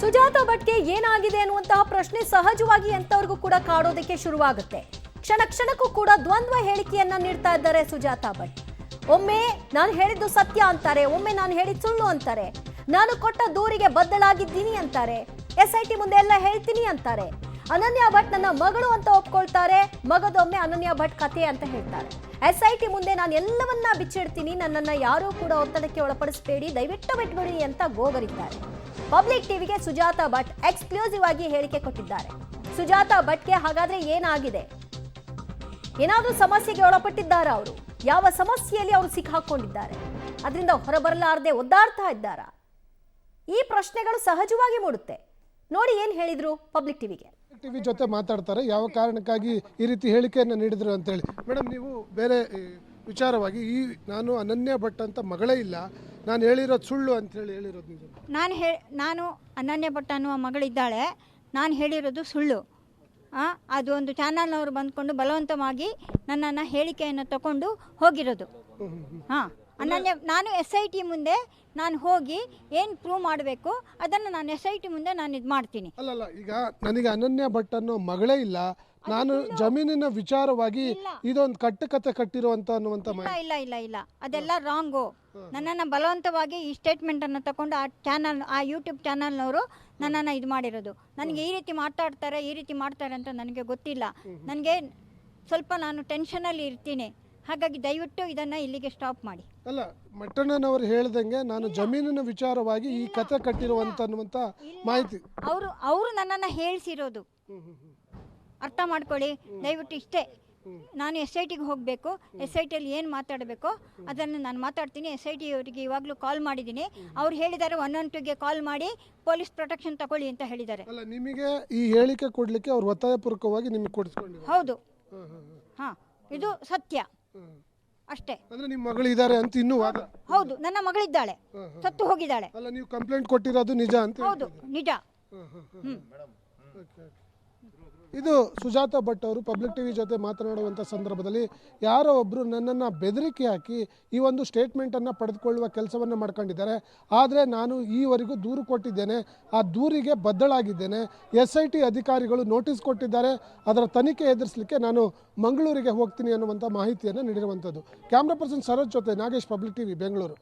ಸುಜಾತಾ ಭಟ್ಗೆ ಏನಾಗಿದೆ ಅನ್ನುವಂತಹ ಪ್ರಶ್ನೆ ಸಹಜವಾಗಿ ಎಂತವರಿಗೂ ಕೂಡ ಕಾಡೋದಕ್ಕೆ ಶುರುವಾಗುತ್ತೆ. ಕ್ಷಣ ಕ್ಷಣಕ್ಕೂ ಕೂಡ ದ್ವಂದ್ವ ಹೇಳಿಕೆಯನ್ನ ನೀಡ್ತಾ ಇದ್ದಾರೆ ಸುಜಾತಾ ಭಟ್. ಒಮ್ಮೆ ನಾನು ಹೇಳಿದ್ದು ಸತ್ಯ ಅಂತಾರೆ, ಒಮ್ಮೆ ನಾನು ಹೇಳಿದ್ದು ಸುಳ್ಳು ಅಂತಾರೆ, ನಾನು ಕೊಟ್ಟ ದೂರಿಗೆ ಬದ್ಧಳಾಗಿದ್ದೀನಿ ಅಂತಾರೆ, SIT ಮುಂದೆ ಎಲ್ಲ ಹೇಳ್ತೀನಿ ಅಂತಾರೆ. ಅನನ್ಯ ಭಟ್ ನನ್ನ ಮಗಳು ಅಂತ ಒಪ್ಕೊಳ್ತಾರೆ, ಮಗದೊಮ್ಮೆ ಅನನ್ಯ ಭಟ್ ಕಥೆ ಅಂತ ಹೇಳ್ತಾರೆ. SIT ಮುಂದೆ ನಾನು ಎಲ್ಲವನ್ನ ಬಿಚ್ಚಿಡ್ತೀನಿ, ನನ್ನನ್ನು ಯಾರೂ ಕೂಡ ಒತ್ತಡಕ್ಕೆ ಒಳಪಡಿಸಬೇಡಿ, ದಯವಿಟ್ಟು ಬಿಟ್ಬಿಡಿ ಅಂತ ಗೋಗರಿದ್ದಾರೆ. ಪಬ್ಲಿಕ್ ಟಿವಿಗೆ ಸುಜಾತಾ ಭಟ್ ಎಕ್ಸ್ಕ್ಲೂಸಿವ್ ಆಗಿ ಹೇಳಿಕೆ ಕೊಟ್ಟಿದ್ದಾರೆ. ಸುಜಾತಾ ಭಟ್ಗೆ ಹಾಗಾದ್ರೆ ಏನಾಗಿದೆ, ಏನಾದ್ರೂ ಸಮಸ್ಯೆಗೆ ಒಳಪಟ್ಟಿದ್ದಾರಾ ಅವರು, ಯಾವ ಸಮಸ್ಯೆಯಲ್ಲಿ ಅವರು ಸಿಕ್ಕಾಕೊಂಡಿದ್ದಾರೆ, ಅದರಿಂದ ಹೊರಬರಲಾರದೆ ಒದ್ದಾಡ್ತಾ ಇದ್ದಾರಾ, ಈ ಪ್ರಶ್ನೆಗಳು ಸಹಜವಾಗಿ ಮೂಡುತ್ತೆ. ನೋಡಿ ಏನ್ ಹೇಳಿದ್ರು ಪಬ್ಲಿಕ್ ಟಿವಿಗೆ. ಟಿವಿ ಜೊತೆ ಮಾತಾಡ್ತಾರೆ, ಯಾವ ಕಾರಣಕ್ಕಾಗಿ ಈ ರೀತಿ ಹೇಳಿಕೆಯನ್ನು ನೀಡಿದ್ರು ಅಂತ ಹೇಳಿ. ಮೇಡಮ್, ನೀವು ಬೇರೆ ವಿಚಾರವಾಗಿ ನಾನು ಅನನ್ಯ ಭಟ್ ಅಂತ ಮಗಳೇ ಇಲ್ಲ, ನಾನು ಹೇಳಿರೋದು ಸುಳ್ಳು ಅಂತ ಹೇಳಿರೋದು ನಿಜ. ನಾನು ಅನನ್ಯ ಭಟ್ ಅನ್ನುವ ಮಗಳಿದ್ದಾಳೆ, ನಾನು ಹೇಳಿರೋದು ಸುಳ್ಳು. ಅದು ಒಂದು ಚಾನಲ್ನವರು ಬಂದ್ಕೊಂಡು ಬಲವಂತವಾಗಿ ನನ್ನನ್ನು ಹೇಳಿಕೆಯನ್ನು ತಗೊಂಡು ಹೋಗಿರೋದು. ನಾನು SIT ಮುಂದೆ ನಾನು ಹೋಗಿ ಏನು ಪ್ರೂವ್ ಮಾಡಬೇಕು ಅದನ್ನು ನಾನು SIT ಮುಂದೆ ನಾನು ಇದು ಮಾಡ್ತೀನಿ. ಅಲ್ಲಲ್ಲ, ಈಗ ನನಗೆ ಅನನ್ಯ ಭಟ್ ಅನ್ನೋ ಮಗಳೇ ಇಲ್ಲ, ನಾನು ಜಮೀನಿನ ವಿಚಾರವಾಗಿ ಇದೊಂದು ಕಟ್ಟುಕತೆ ಕಟ್ಟಿರುವಂತ ಅನ್ನುವಂತ ಇಲ್ಲ ಅದೆಲ್ಲ ರಾಂಗು. ನನ್ನನ್ನು ಬಲವಂತವಾಗಿ ಈ ಸ್ಟೇಟ್ಮೆಂಟನ್ನು ತಗೊಂಡು ಆ ಯೂಟ್ಯೂಬ್ ಚಾನಲ್ನವರು ನನ್ನನ್ನು ಇದು ಮಾಡಿರೋದು. ನನಗೆ ಈ ರೀತಿ ಮಾತಾಡ್ತಾರೆ, ಈ ರೀತಿ ಮಾಡ್ತಾರೆ ಅಂತ ನನಗೆ ಗೊತ್ತಿಲ್ಲ. ನನಗೆ ಸ್ವಲ್ಪ ನಾನು ಟೆನ್ಷನಲ್ಲಿ ಇರ್ತೀನಿ, ಹಾಗಾಗಿ ದಯವಿಟ್ಟು ಇದನ್ನು ಇಲ್ಲಿಗೆ ಸ್ಟಾಪ್ ಮಾಡಿ. ಅಲ್ಲ, ಮಟ್ಟಣ್ಣನವರು ಹೇಳ್ದಂಗೆ ನಾನು ಜಮೀನಿನ ವಿಚಾರವಾಗಿ ಈ ಕತೆ ಕಟ್ಟಿರುವಂತ ಅನ್ನುವಂತ ಮಾಹಿತಿ ಅವರು ನನ್ನನ್ನು ಹೇಳಿಸಿರೋದು. ಅರ್ಥ ಮಾಡ್ಕೊಳ್ಳಿ ದಯವಿಟ್ಟು. ಇಷ್ಟೇ, ನಾನು SITಗೆ ಹೋಗಬೇಕು, SITಯಲ್ಲಿ ಏನು ಮಾತಾಡಬೇಕು ಅದನ್ನು ನಾನು ಮಾತಾಡ್ತೀನಿ. SIT ಅವರಿಗೆ ಇವಾಗಲೂ ಕಾಲ್ ಮಾಡಿದ್ದೀನಿ, ಅವ್ರು ಹೇಳಿದ್ದಾರೆ 112ಗೆ ಕಾಲ್ ಮಾಡಿ ಪೊಲೀಸ್ ಪ್ರೊಟೆಕ್ಷನ್ ತಗೊಳ್ಳಿ ಅಂತ ಹೇಳಿದ್ದಾರೆ. ಅಲ್ಲ, ನಿಮಗೆ ಈ ಹೇಳಿಕೆ ಕೊಡ್ಲಿಕ್ಕೆ ಅವ್ರು ಒತ್ತಾಯಪೂರ್ವಕವಾಗಿ ನಿಮಗೆ ಕೊಡಿಸ್ಕೊಂಡು? ಹೌದು, ಇದು ಸತ್ಯ ಅಷ್ಟೇ. ಅಂದ್ರೆ ನಿಮ್ಮ ಮಗಳು ಇದ್ದಾರೆ ಅಂತ ಇನ್ನೂ ವಾದ? ಹೌದು, ನನ್ನ ಮಗಳಿದ್ದಾಳೆ, ಸತ್ತು ಹೋಗಿದ್ದಾಳೆ. ಅಲ್ಲ, ನೀವು ಕಂಪ್ಲೇಂಟ್ ಕೊಟ್ಟಿರೋದು ನಿಜ ಅಂತ? ಹೌದು, ನಿಜ. ಇದು ಸುಜಾತಾ ಭಟ್ ಅವರು ಪಬ್ಲಿಕ್ ಟಿವಿ ಜೊತೆ ಮಾತನಾಡುವಂಥ ಸಂದರ್ಭದಲ್ಲಿ ಯಾರೋ ಒಬ್ಬರು ನನ್ನನ್ನು ಬೆದರಿಕೆ ಹಾಕಿ ಈ ಒಂದು ಸ್ಟೇಟ್ಮೆಂಟನ್ನು ಪಡೆದುಕೊಳ್ಳುವ ಕೆಲಸವನ್ನು ಮಾಡ್ಕೊಂಡಿದ್ದಾರೆ. ಆದರೆ ನಾನು ಈವರೆಗೂ ದೂರು ಕೊಟ್ಟಿದ್ದೇನೆ, ಆ ದೂರಿಗೆ ಬದ್ಧಳಾಗಿದ್ದೇನೆ. SIT ಅಧಿಕಾರಿಗಳು ನೋಟಿಸ್ ಕೊಟ್ಟಿದ್ದಾರೆ, ಅದರ ತನಿಖೆ ಎದುರಿಸಲಿಕ್ಕೆ ನಾನು ಮಂಗಳೂರಿಗೆ ಹೋಗ್ತೀನಿ ಅನ್ನುವಂಥ ಮಾಹಿತಿಯನ್ನು ನೀಡಿರುವಂಥದ್ದು. ಕ್ಯಾಮ್ರಾ ಪರ್ಸನ್ ಸರೋಜ್ ಜೊತೆ ನಾಗೇಶ್, ಪಬ್ಲಿಕ್ ಟಿವಿ, ಬೆಂಗಳೂರು.